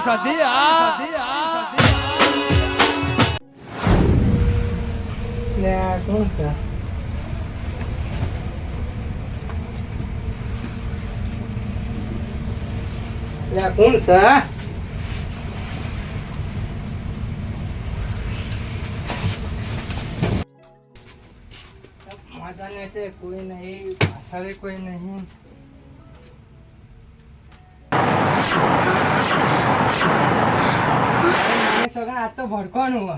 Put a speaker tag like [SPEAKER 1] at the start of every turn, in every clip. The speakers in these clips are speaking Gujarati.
[SPEAKER 1] કોણ છે? માતાને છે કોઈ નહીં, પાછળ કોઈ નહીં. આ તો ભડકોનું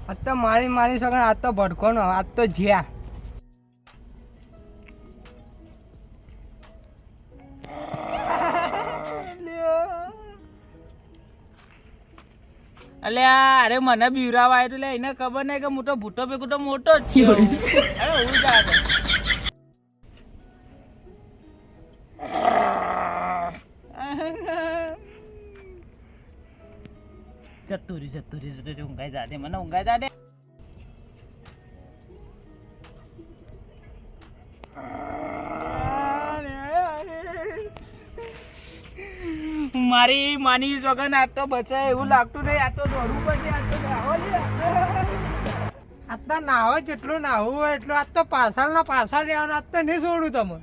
[SPEAKER 1] આ તો મારી સગા આ તો ભડકોનો આ તો જ્યા
[SPEAKER 2] અલ્યા અરે મને બીવરાવા આવ્યો એટલે એને ખબર નહીં કે હું તો ભૂટો ભેગું તો મોટો જ છું. જતું ઊંઘાઈ જા દે મને ઊંઘાઈ જા દે. મારી માની સોગન આ તો બચાય એવું લાગતું નહીં. આ તો દોડવું પડશે.
[SPEAKER 1] આ તો નાહો જેટલું નાહવું હોય એટલું. આ તો પાછળ રહેવાનું. આ તો નહીં છોડું તમે.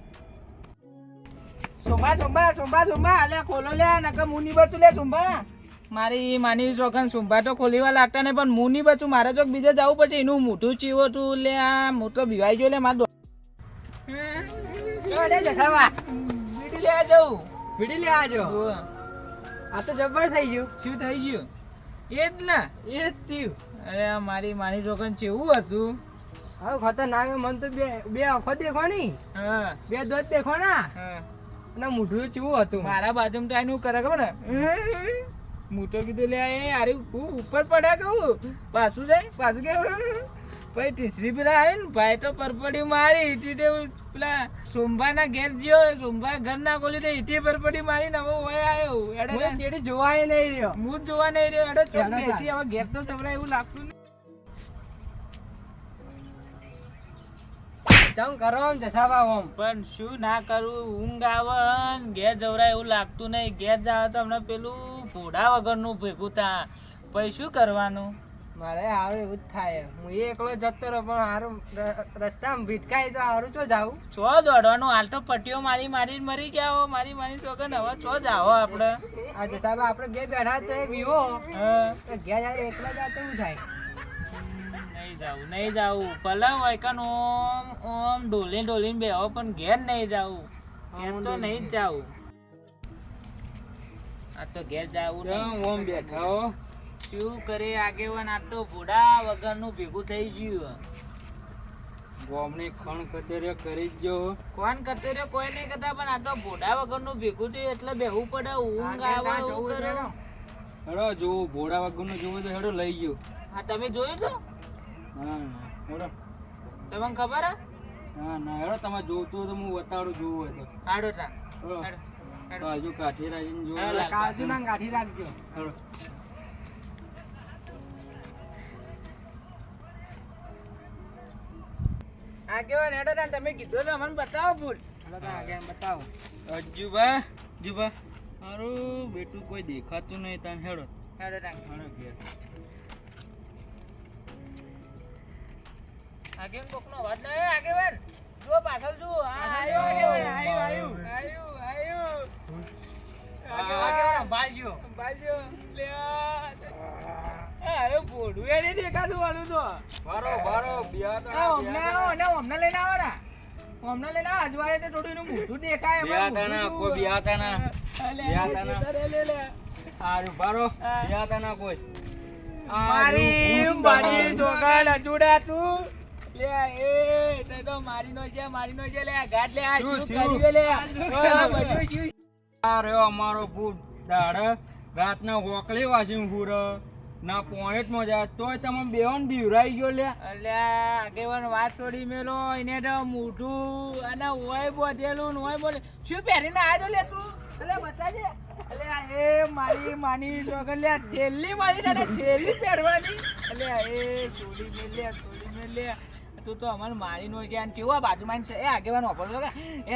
[SPEAKER 2] સુંભા અલે ખોલો લે નકર મુની બચું લે સુંભા. મારી માની સોગન સુંભા તો ખોલીવા લાગતા નહીં પણ મુની બચું મારે જો બીજે જવું પછી એનું મોઢું ચીવો તું લે. આ મોટો ભીવાઈ ગયો લે માર બીડી લેવા જવું.
[SPEAKER 1] બીડી લેવા જો. આ તો જબર થઈ ગયું.
[SPEAKER 2] શું થઈ ગયું? એ જ ને
[SPEAKER 1] એ જ થયું.
[SPEAKER 2] અરે મારી માની છોકન કેવું હતું.
[SPEAKER 1] હવે ખતરનાક. મને તો બે આંખો દેખોણી.
[SPEAKER 2] હા
[SPEAKER 1] બે દોત દેખોણા.
[SPEAKER 2] હા
[SPEAKER 1] અને મોઢું ચેવું હતું.
[SPEAKER 2] મારા બાજુમાં તો એનું કરે ખબર ને હું તો કીધું લે એ અરે ઉપર પડ્યા કહું પાછું જાય પાછું કેવું પછી તીસરી પેલા આવે ને ભાઈ તો પરપડી મારી ઈટી પેલા સોમભાના ઘેર ગયો. સોમભા ઘર ના ખોલી દે ઈટી પરપડી મારી ને હવે હોય આવ્યો.
[SPEAKER 1] ચેડી જોવાય નહીં રહ્યો.
[SPEAKER 2] હું જ જોવા નહીં રહ્યો. એડો ચોક બેસી હવે ઘેર તો સવરાય એવું લાગતું નહીં.
[SPEAKER 1] ચમ કરો આમ જસાબા ઓમ.
[SPEAKER 2] પણ શું ના કરું ઊંઘ આવે ને ઘેર જવરાય એવું લાગતું નહીં. ઘેર જાવ તો હમણાં પેલું ઘોડા વગરનું ભેગું થા પછી શું કરવાનું?
[SPEAKER 1] મારે હારું એવું જ થાય. હું એકલો જતો રહો પણ હારું રસ્તામાં ભીટકાય તો હારું ચો જાવું.
[SPEAKER 2] છો દોડવાનું? હાલ તો પટ્ટીઓ મારી મરી ગયા હો. મારી છોકર હવે છો જાઓ આપણે.
[SPEAKER 1] આ જસાબા આપણે બે બેઠા તો એ વિવો ઘેર જાય એકલા જાતે એવું થાય.
[SPEAKER 2] નહીં જાવું ભલે હોય કન ઓમ ડોલીને બેહો પણ ઘેર નહીં જાવું. ઘેર તો નહીં જ જાવું. આ તો ઘેર જાવું
[SPEAKER 1] ઓમ બેઠા હો.
[SPEAKER 2] શું કરે આગેવાન? આ તો ઘોડા વગરનું ભેગું થઈ ગયું.
[SPEAKER 1] ગોમની ખણ કચેરીઓ કરી જ જો.
[SPEAKER 2] કોણ કચેરીઓ કોઈ નહીં કરતા પણ આ તો ઘોડા વગરનું ભેગું થયું એટલે બેહવું પડે. ઊંઘ આવે એવું કરો.
[SPEAKER 1] હેડો જોવું ઘોડા વગરનું જોવું તો હેડો લઈ ગયો.
[SPEAKER 2] હા તમે જોયું તો?
[SPEAKER 1] હા હેડો.
[SPEAKER 2] તમને ખબર હે?
[SPEAKER 1] હા ના હેડો તમે જોતું હોય તો હું બતાડું જોવું હોય તો.
[SPEAKER 2] હાડો તા
[SPEAKER 1] કાજુ કાઠી રાખીને જોવું.
[SPEAKER 2] કાજુ
[SPEAKER 1] ના કાઠી રાખજો. હેડો.
[SPEAKER 2] આગેવાન હેડો તા તમે કીધું તો મને બતાવો ભૂલ.
[SPEAKER 1] બતાવો.
[SPEAKER 2] જુબા
[SPEAKER 1] મારું બેટું કોઈ દેખાતું નહીં. તને હેડો
[SPEAKER 2] હેડો તા
[SPEAKER 1] હેડો ઘેર.
[SPEAKER 2] આગેવાન કોકનો અવાજ ના આવે. આગેવાન જો પાછળ જો. આયો આગેવાન આયો. આગેવાન બાલ્યો લે આ બોડું એ નહીં દેખાતું વાળું તો.
[SPEAKER 1] બારો બિયાતા
[SPEAKER 2] અમને લઈને આવો ને. અમને લઈને આવો. અજવાળે તો થોડું એનું મોઢું દેખાય.
[SPEAKER 1] બિયાતા ના આરું બારો બિયાતા ના કોઈ.
[SPEAKER 2] મારી છોકરા અજુડા તું લે એ તે તો મારી નો છે લે ગાડ લે આ શું કર્યું લે બધું શું
[SPEAKER 1] આ રહ્યો અમારો ભૂત દાડ રાતના વોકલી વાસી ગુર ના પોણેટ માં જાય તોય તમે બેવન બીવરાઈ ગયો લે.
[SPEAKER 2] અલ્યા આગેવાન વાત છોડી મેલો. એને તો મોઢું અને ઓય બોધેલું ને ઓય બોલે શું પહેરીને આવ્યો લે તું? અલે બતાજે. અલ્યા એ મારી માની છોકર લે થેલી મારી તને થેલી પહેરવાની. અલ્યા એ છોડી મેલે તું તો અમને મારી નો છે કેવું બાજુમાં છે એ આગેવાનો વાપરતો કે એ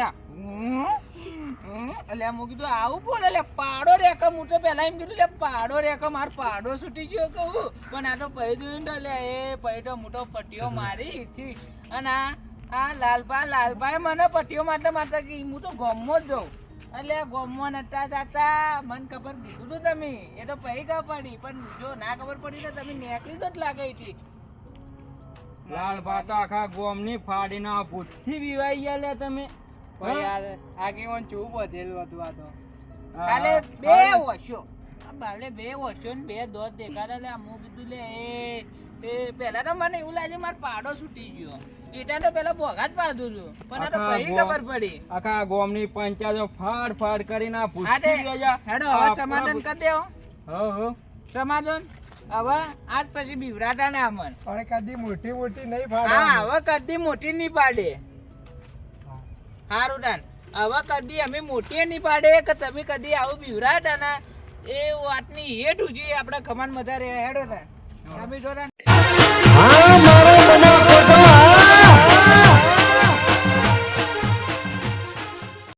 [SPEAKER 2] એટલે હું કીધું આવું બોલે એટલે પાડો રેકમ હું તો પેલા એમ કીધું એટલે પાડો રેકમ માર પાડો છૂટી ગયો કહું પણ આ તો પૈ દઉં તો એટલે એ પૈ તો મોટો પટ્ટીઓ મારી થી અને આ લાલભાઈ મને પટ્ટીઓ માટે કે હું તો ગોમમાં જ જાઉં એટલે ગોમમાં નતા જતા મને ખબર દીધું તું તમે એ તો પૈ ખબર પડી પણ જો ના ખબર પડી તો તમે નેકલી જ લાગે હતી
[SPEAKER 1] લાલભા તો આખા ગોમની ફાડીને આ ભૂતથી બીવાઈ ગયા લે તમે
[SPEAKER 3] ભાઈ યાર આગેવાન ચૂપ વધેલું હતું આ તો
[SPEAKER 2] કાલે બે વર્ષો બાલે બે વર્ષો ને બે દોત દેખાડે એટલે હું કીધું લે એ પેલા તો મને એવું લાગે મારો પાડો છૂટી ગયો એટલે તો પેલા બોગા જ પાડું છું પણ આ તો પછી ખબર પડી
[SPEAKER 1] આખા ગોમની પંચાયતો ફાડ કરીને આ
[SPEAKER 2] હા
[SPEAKER 1] ભૂતથી
[SPEAKER 2] તે
[SPEAKER 1] ગયા
[SPEAKER 2] હેડો હવે સમાધાન કરી દેવો
[SPEAKER 1] હો
[SPEAKER 2] સમાધાન હવે આજ પછી બીવરાતા ના અમન
[SPEAKER 3] પણ કદી મોટી નહીં
[SPEAKER 2] હા હવે કદી મોટી નહીં પાડે હારું તાન હવે કદી અમે મોટી નહીં પાડે કે તમે કદી આવું બીવરાતા ના એ વાતની હેઠ ઉજી આપણે ખમાન મધા રે હેડો તાન તમે જો તાન